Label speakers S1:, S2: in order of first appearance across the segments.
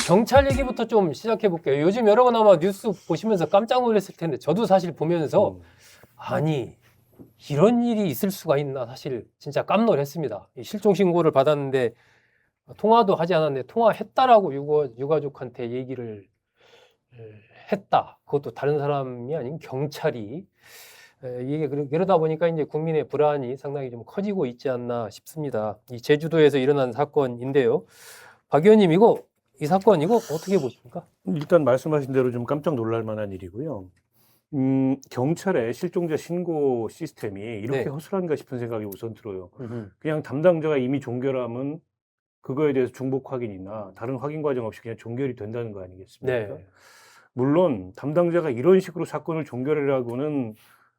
S1: 경찰 얘기부터 좀 시작해 볼게요. 요즘 여러 건 아마 뉴스 보시면서 깜짝 놀랐을 텐데 저도 사실 보면서 아니 이런 일이 있을 수가 있나 사실 진짜 깜놀했습니다. 이 실종 신고를 받았는데 통화도 하지 않았는데 통화했다라고 유가족한테 얘기를 했다. 그것도 다른 사람이 아닌 경찰이. 이게 이러다 보니까 이제 국민의 불안이 상당히 좀 커지고 있지 않나 싶습니다. 이 제주도에서 일어난 사건인데요. 박 의원님 이 사건 이거 어떻게 보십니까?
S2: 일단 말씀하신 대로 좀 깜짝 놀랄 만한 일이고요. 경찰의 실종자 신고 시스템이 이렇게
S1: 네.
S2: 허술한가 싶은 생각이 우선 들어요. 그냥 담당자가 이미 종결하면 그거에 대해서 중복 확인이나 다른 확인 과정 없이 그냥 종결이 된다는 거 아니겠습니까?
S1: 네.
S2: 물론 담당자가 이런 식으로 사건을 종결하라고는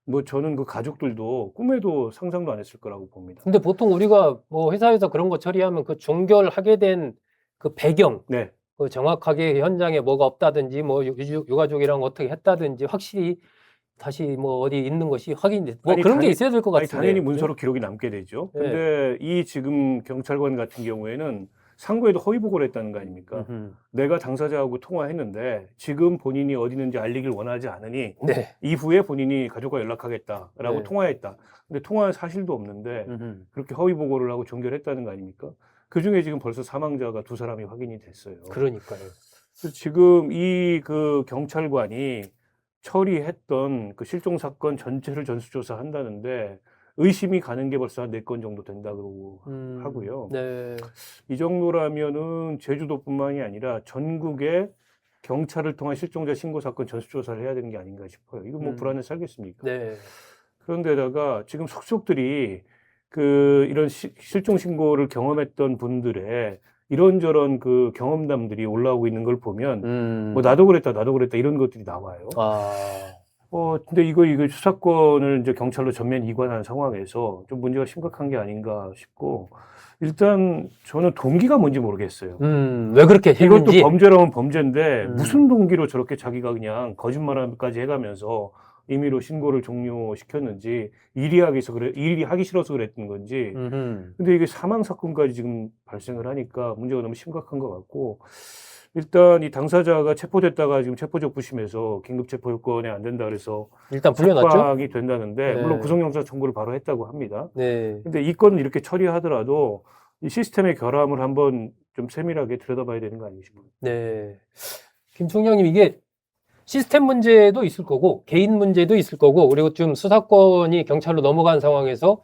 S2: 뭐 저는 그 가족들도 꿈에도 상상도 안 했을 거라고 봅니다.
S1: 근데 보통 우리가 뭐 회사에서 그런 거 처리하면 그 종결하게 된 그 배경,
S2: 네.
S1: 그 정확하게 현장에 뭐가 없다든지 뭐 유가족이랑 어떻게 했다든지 확실히 다시 뭐 어디 있는 것이 확인돼. 뭐
S2: 아니,
S1: 그런 게 있어야 될 것
S2: 아니,
S1: 같은데.
S2: 당연히 문서로 기록이 남게 되죠.
S1: 네.
S2: 근데 이 지금 경찰관 같은 경우에는 상고에도 허위 보고를 했다는 거 아닙니까? 내가 당사자하고 통화했는데 지금 본인이 어디 있는지 알리길 원하지 않으니
S1: 네.
S2: 이후에 본인이 가족과 연락하겠다라고
S1: 네.
S2: 통화했다. 근데 통화한 사실도 없는데 그렇게 허위 보고를 하고 종결했다는 거 아닙니까? 그중에 지금 벌써 사망자가 2사람이 확인이 됐어요.
S1: 그러니까요.
S2: 그래서 지금 이 그 경찰관이 처리했던 그 실종 사건 전체를 전수조사한다는데 의심이 가는 게 벌써 한 4건 정도 된다고 하고요.
S1: 네.
S2: 이 정도라면은 제주도뿐만이 아니라 전국에 경찰을 통한 실종자 신고 사건 전수조사를 해야 되는 게 아닌가 싶어요. 이거 뭐 불안해 살겠습니까?
S1: 네.
S2: 그런데다가 지금 속속들이 그 이런 실종 신고를 경험했던 분들의 이런저런 그 경험담들이 올라오고 있는 걸 보면 뭐 나도 그랬다 이런 것들이 나와요.
S1: 아.
S2: 근데 이거 수사권을 이제 경찰로 전면 이관한 상황에서 좀 문제가 심각한 게 아닌가 싶고, 일단 저는 동기가 뭔지 모르겠어요.
S1: 왜 그렇게
S2: 이것도
S1: 했는지.
S2: 범죄라면 범죄인데
S1: 음.
S2: 무슨 동기로 저렇게 자기가 그냥 거짓말까지 해가면서 임의로 신고를 종료시켰는지, 일이 하기 싫어서 그랬던 건지. 근데 이게 사망 사건까지 지금 발생을 하니까 문제가 너무 심각한 것 같고, 일단 이 당사자가 체포됐다가 지금 체포적부심에서 긴급 체포 요건에 안 된다 그래서
S1: 일단 불려놨죠?
S2: 석방이 된다는데,
S1: 네.
S2: 물론 구속영장 청구를 바로 했다고 합니다.
S1: 네.
S2: 근데 이 건을 이렇게 처리하더라도 이 시스템의 결함을 한번 좀 세밀하게 들여다봐야 되는 거 아닌가 싶어요.
S1: 네. 김 총장님, 이게 시스템 문제도 있을 거고, 개인 문제도 있을 거고, 그리고 좀 수사권이 경찰로 넘어간 상황에서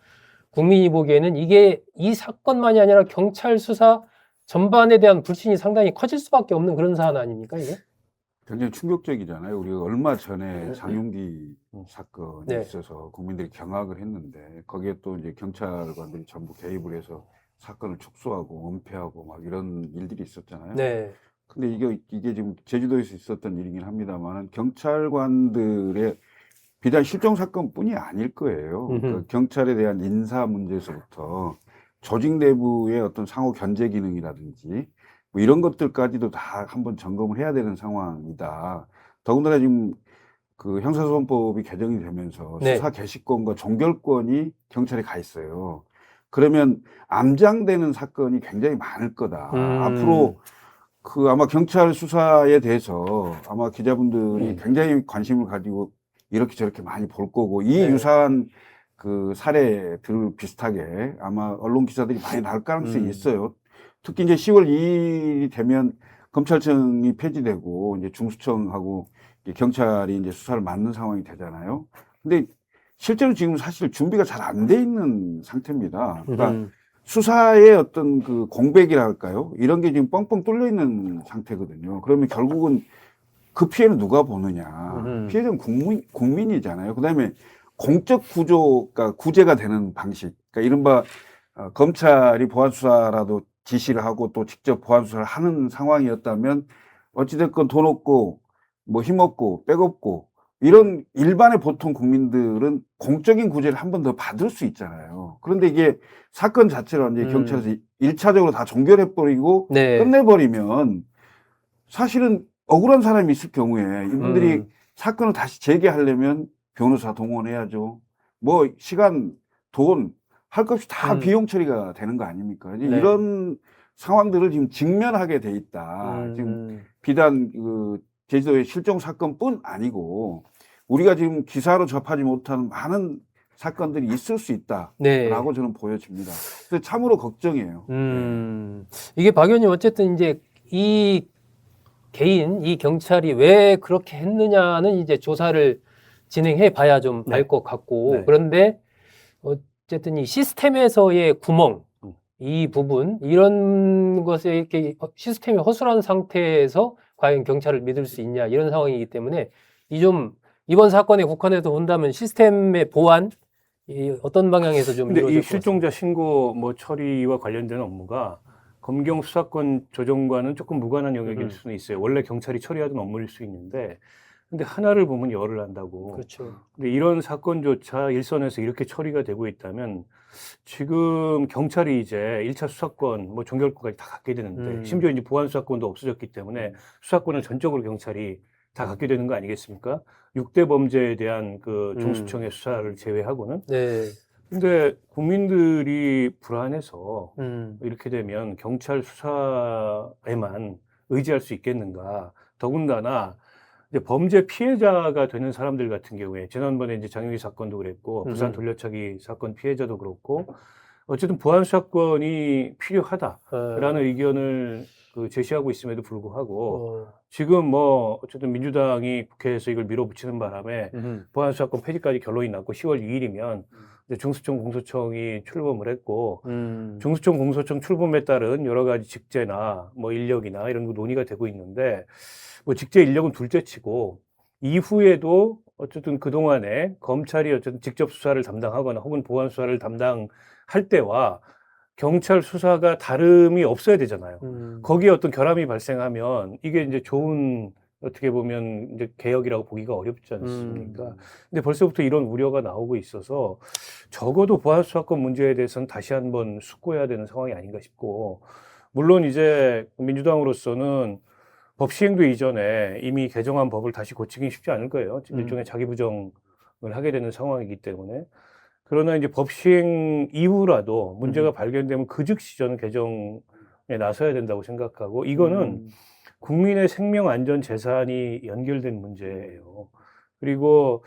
S1: 국민이 보기에는 이게 이 사건만이 아니라 경찰 수사 전반에 대한 불신이 상당히 커질 수밖에 없는 그런 사안 아닙니까, 이게?
S3: 굉장히 충격적이잖아요. 우리가 얼마 전에 장윤기 사건이
S1: 네.
S3: 있어서 국민들이 경악을 했는데, 거기에 또 이제 경찰관들이 전부 개입을 해서 사건을 축소하고 은폐하고 막 이런 일들이 있었잖아요.
S1: 네.
S3: 근데 이게 지금 제주도에서 있었던 일이긴 합니다만, 경찰관들의 비단 실종 사건뿐이 아닐 거예요. 그러니까 경찰에 대한 인사 문제에서부터 조직 내부의 어떤 상호 견제 기능이라든지 뭐 이런 것들까지도 다 한번 점검을 해야 되는 상황이다. 더군다나 지금 그 형사소송법이 개정이 되면서
S1: 네.
S3: 수사 개시권과 종결권이 경찰에 가 있어요. 그러면 암장되는 사건이 굉장히 많을 거다. 앞으로 그 아마 경찰 수사에 대해서 아마 기자분들이 굉장히 관심을 가지고 이렇게 저렇게 많이 볼 거고, 이
S1: 네.
S3: 유사한 그 사례들 비슷하게 아마 언론 기사들이 많이 나올 가능성이 있어요. 특히 이제 10월 2일이 되면 검찰청이 폐지되고 이제 중수청하고 이제 경찰이 이제 수사를 맡는 상황이 되잖아요. 근데 실제로 지금 사실 준비가 잘 안 돼 있는 상태입니다. 그러니까 수사의 어떤 그 공백이랄까요? 이런 게 지금 뻥뻥 뚫려 있는 상태거든요. 그러면 결국은 그 피해는 누가 보느냐. 피해자는 국민이잖아요. 그 다음에 공적 구조가 구제가 되는 방식. 그러니까 이른바 검찰이 보안수사라도 지시를 하고 또 직접 보안수사를 하는 상황이었다면 어찌됐건 돈 없고 뭐 힘없고 백없고 이런 일반의 보통 국민들은 공적인 구제를 한 번 더 받을 수 있잖아요. 그런데 이게 사건 자체를 이제 경찰에서 1차적으로 다 종결해버리고
S1: 네.
S3: 끝내버리면 사실은 억울한 사람이 있을 경우에 이분들이 사건을 다시 재개하려면 변호사 동원해야죠. 뭐 시간, 돈 할 것 없이 다 비용 처리가 되는 거 아닙니까? 이제
S1: 네.
S3: 이런 상황들을 지금 직면하게 돼 있다. 지금 비단 그 제주도의 실종 사건뿐 아니고 우리가 지금 기사로 접하지 못하는 많은 사건들이 있을 수 있다라고
S1: 네.
S3: 저는 보여집니다. 그래서 참으로 걱정이에요.
S1: 이게 박 의원님 어쨌든 이제 이 개인, 이 경찰이 왜 그렇게 했느냐는 이제 조사를 진행해 봐야 좀 알
S2: 네.
S1: 것 같고,
S2: 네.
S1: 그런데 어쨌든 이 시스템에서의 구멍, 이 부분, 이런 것에 이렇게 시스템이 허술한 상태에서 과연 경찰을 믿을 수 있냐, 이런 상황이기 때문에 이번 사건에 국한해서 본다면 시스템의 보완, 어떤 방향에서 좀
S2: 근데
S1: 이루어질
S2: 이
S1: 것
S2: 실종자 신고 뭐 처리와 관련된 업무가 검경 수사권 조정과는 조금 무관한 영역일 수는 있어요. 원래 경찰이 처리하던 업무일 수 있는데, 근데 하나를 보면 열을 한다고.
S1: 그렇죠.
S2: 근데 이런 사건조차 일선에서 이렇게 처리가 되고 있다면 지금 경찰이 이제 1차 수사권, 뭐 종결권까지 다 갖게 되는데, 심지어 이제 보안 수사권도 없어졌기 때문에 수사권을 전적으로 경찰이 다 갖게 되는 거 아니겠습니까? 6대 범죄에 대한 그 중수청의 수사를 제외하고는.
S1: 네.
S2: 근데 국민들이 불안해서
S1: 음.
S2: 이렇게 되면 경찰 수사에만 의지할 수 있겠는가. 더군다나 이제 범죄 피해자가 되는 사람들 같은 경우에 지난번에 이제 장유기 사건도 그랬고 부산 돌려차기 사건 피해자도 그렇고 어쨌든 보안 수사권이 필요하다라는 의견을 그 제시하고 있음에도 불구하고 지금 뭐 어쨌든 민주당이 국회에서 이걸 밀어붙이는 바람에 보안 수사권 폐지까지 결론이 났고 10월 2일이면 이제 중수청 공소청이 출범을 했고 중수청 공소청 출범에 따른 여러 가지 직제나 뭐 인력이나 이런 거 논의가 되고 있는데 뭐 직제 인력은 둘째치고 이후에도 어쨌든 그동안에 검찰이 어쨌든 직접 수사를 담당하거나 혹은 보안 수사를 담당할 때와 경찰 수사가 다름이 없어야 되잖아요. 거기에 어떤 결함이 발생하면 이게 이제 좋은 어떻게 보면 이제 개혁이라고 보기가 어렵지 않습니까? 근데 벌써부터 이런 우려가 나오고 있어서 적어도 보안 수사권 문제에 대해서는 다시 한번 숙고해야 되는 상황이 아닌가 싶고, 물론 이제 민주당으로서는 법 시행도 이전에 이미 개정한 법을 다시 고치긴 쉽지 않을 거예요. 일종의 자기 부정을 하게 되는 상황이기 때문에. 그러나 이제 법 시행 이후라도 문제가 발견되면 그 즉시 저는 개정에 나서야 된다고 생각하고, 이거는 국민의 생명, 안전, 재산이 연결된 문제예요. 그리고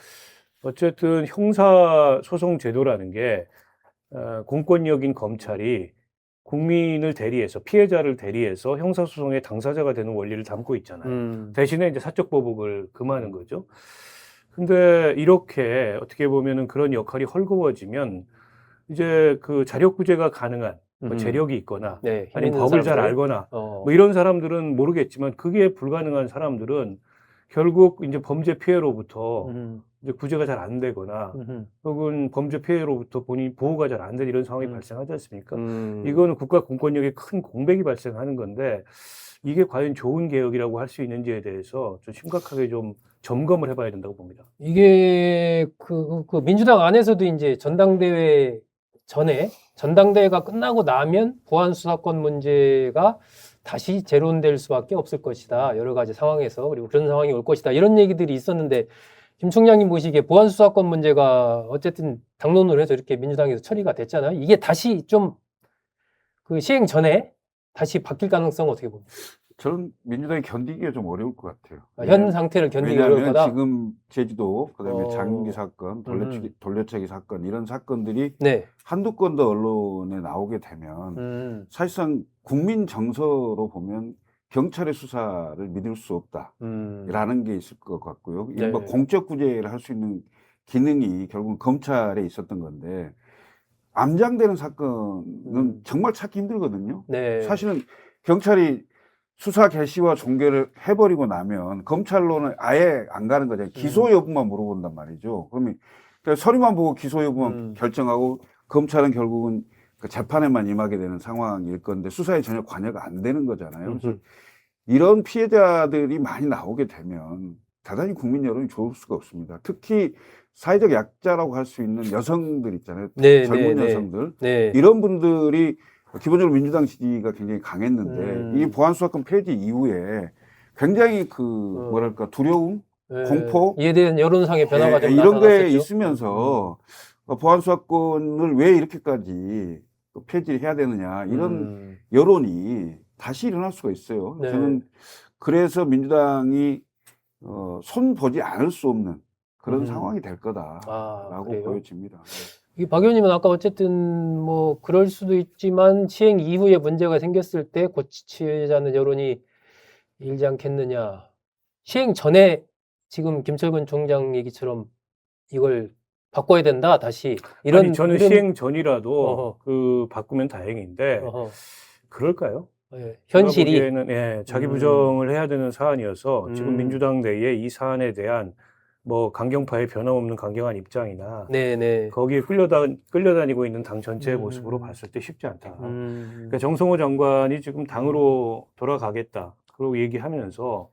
S2: 어쨌든 형사소송 제도라는 게 공권력인 검찰이 국민을 대리해서 피해자를 대리해서 형사소송의 당사자가 되는 원리를 담고 있잖아요. 대신에 이제 사적 보복을 금하는 거죠. 근데 이렇게 어떻게 보면은 그런 역할이 헐거워지면 이제 그 자력구제가 가능한 뭐 재력이 있거나
S1: 네,
S2: 아니면 법을 잘 알거나 뭐 이런 사람들은 모르겠지만 그게 불가능한 사람들은 결국 이제 범죄 피해로부터 이제 구제가 잘 안 되거나 혹은 범죄 피해로부터 본인 보호가 잘 안 되는 이런 상황이 발생하지 않습니까? 이거는 국가 공권력에 큰 공백이 발생하는 건데 이게 과연 좋은 개혁이라고 할 수 있는지에 대해서 좀 심각하게 좀 점검을 해봐야 된다고 봅니다.
S1: 이게 그 민주당 안에서도 이제 전당대회 전에 전당대회가 끝나고 나면 보안 수사권 문제가 다시 재론될 수밖에 없을 것이다. 여러 가지 상황에서 그리고 그런 상황이 올 것이다. 이런 얘기들이 있었는데 김 총장님 보시기에 보안 수사권 문제가 어쨌든 당론으로 해서 이렇게 민주당에서 처리가 됐잖아요. 이게 다시 좀 그 시행 전에 다시 바뀔 가능성은 어떻게 봅니까?
S3: 저는 민주당이 견디기가 좀 어려울 것 같아요.
S1: 현 상태를 견디기 어려울
S3: 왜냐하면
S1: 거다.
S3: 지금 제주도, 그다음에 장기 사건, 돌려차기 사건 이런 사건들이
S1: 네.
S3: 한두 건 더 언론에 나오게 되면 사실상 국민 정서로 보면 경찰의 수사를 믿을 수 없다라는 게 있을 것 같고요. 이른바 공적 구제를 할 수 있는 기능이 결국은 검찰에 있었던 건데 암장되는 사건은 정말 찾기 힘들거든요.
S1: 네.
S3: 사실은 경찰이 수사 개시와 종결을 해버리고 나면 검찰로는 아예 안 가는 거잖아요. 기소 여부만 물어본단 말이죠. 그러면 그러니까 서류만 보고 기소 여부만 결정하고 검찰은 결국은 그 재판에만 임하게 되는 상황일 건데 수사에 전혀 관여가 안 되는 거잖아요. 그래서 이런 피해자들이 많이 나오게 되면 대단히 국민 여론이 좋을 수가 없습니다. 특히 사회적 약자라고 할 수 있는 여성들 있잖아요. 젊은 여성들. 이런 분들이 기본적으로 민주당 지지가 굉장히 강했는데 이 보안수사권 폐지 이후에 굉장히 그 뭐랄까 두려움, 공포
S1: 이에 대한 여론상의 변화가 좀
S3: 이런 게
S1: 나타났었죠.
S3: 있으면서 보안수사권을 왜 이렇게까지 또 폐지를 해야 되느냐 이런 여론이 다시 일어날 수가 있어요.
S1: 네.
S3: 저는 그래서 민주당이 손 보지 않을 수 없는 그런 상황이 될 거다라고
S1: 그래요?
S3: 보여집니다.
S1: 이 박 의원님은 아까 어쨌든 뭐 그럴 수도 있지만 시행 이후에 문제가 생겼을 때 고치자는 여론이 일지 않겠느냐. 시행 전에 지금 김철근 총장 얘기처럼 이걸 바꿔야 된다 다시 이런
S2: 아니, 저는
S1: 이런-
S2: 시행 전이라도
S1: 어허.
S2: 그 바꾸면 다행인데
S1: 어허.
S2: 그럴까요?
S1: 예, 현실이
S2: 제가 보기에는, 예, 자기 부정을 해야 되는 사안이어서 지금
S1: 음.
S2: 민주당 내에 이 사안에 대한 뭐 강경파의 변함없는 강경한 입장이나
S1: 네네.
S2: 거기에 끌려다니고 있는 당 전체의
S1: 음.
S2: 모습으로 봤을 때 쉽지 않다.
S1: 음.
S2: 그러니까 정성호 장관이 지금 당으로 돌아가겠다. 그러고 얘기하면서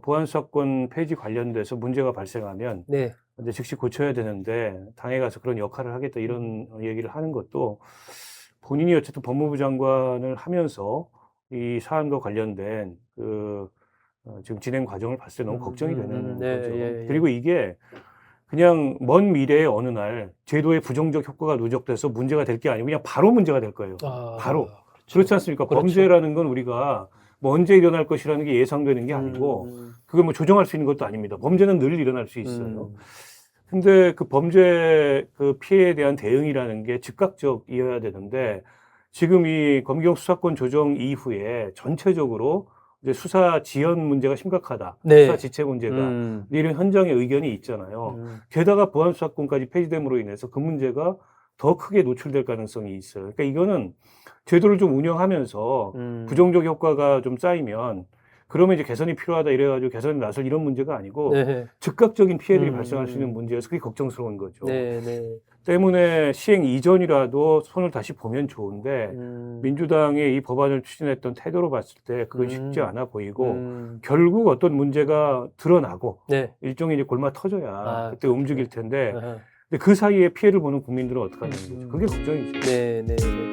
S2: 보안수사권 폐지 관련돼서 문제가 발생하면
S1: 네.
S2: 이제 즉시 고쳐야 되는데 당에 가서 그런 역할을 하겠다 이런 얘기를 하는 것도 본인이 어쨌든 법무부 장관을 하면서 이 사안과 관련된 지금 진행 과정을 봤을 때 너무 걱정이 되는
S1: 네,
S2: 거죠.
S1: 예, 예.
S2: 그리고 이게 그냥 먼 미래의 어느 날 제도의 부정적 효과가 누적돼서 문제가 될 게 아니고 그냥 바로 문제가 될 거예요. 바로.
S1: 그렇죠.
S2: 그렇지 않습니까?
S1: 그렇죠.
S2: 범죄라는 건 우리가 뭐 언제 일어날 것이라는 게 예상되는 게 아니고 그걸 뭐 조정할 수 있는 것도 아닙니다. 범죄는 늘 일어날 수 있어요. 근데 그 범죄 그 피해에 대한 대응이라는 게 즉각적이어야 되는데 지금 이 검경 수사권 조정 이후에 전체적으로 이제 수사 지연 문제가 심각하다.
S1: 네.
S2: 수사 지체 문제가 이런 현장의 의견이 있잖아요. 게다가 보안수사권까지 폐지됨으로 인해서 그 문제가 더 크게 노출될 가능성이 있어요. 그러니까 이거는 제도를 좀 운영하면서 부정적 효과가 좀 쌓이면 그러면 이제 개선이 필요하다 이래가지고 개선에 나설 이런 문제가 아니고
S1: 네.
S2: 즉각적인 피해들이 발생할 수 있는 문제여서 그게 걱정스러운 거죠.
S1: 네, 네.
S2: 때문에 시행 이전이라도 손을 다시 보면 좋은데 민주당의 이 법안을 추진했던 태도로 봤을 때 그건 쉽지 않아 보이고 결국 어떤 문제가 드러나고
S1: 네.
S2: 일종의 이제 골마 터져야 그때
S1: 그렇죠.
S2: 움직일 텐데
S1: 아하.
S2: 근데 그 사이에 피해를 보는 국민들은 어떡하냐는 거죠. 그게 걱정이죠.
S1: 네, 네, 네.